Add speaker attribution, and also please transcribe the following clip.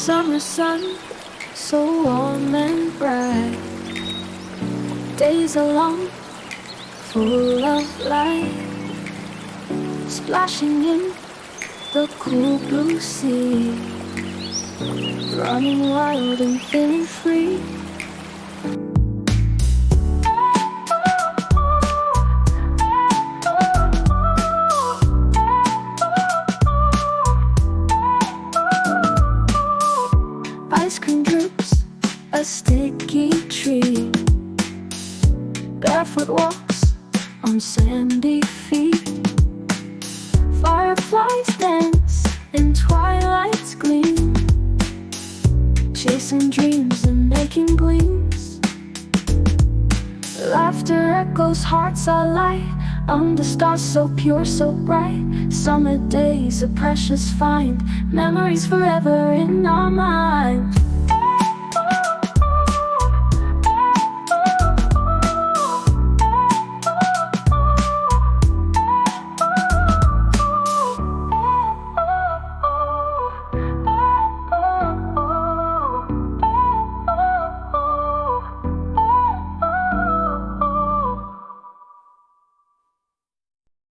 Speaker 1: Summer sun, so warm and bright. Days are long, full of light, splashing in the cool blue sea, running wild and feeling free. Ice cream drips, a sticky tree. Barefoot walks on sandy feet. Fireflies dance in twilight's gleam, chasing dreams and making gleams. Laughter echoes, hearts are light, under stars so pure, so bright. Summer days, a precious find, memories forever in our mind.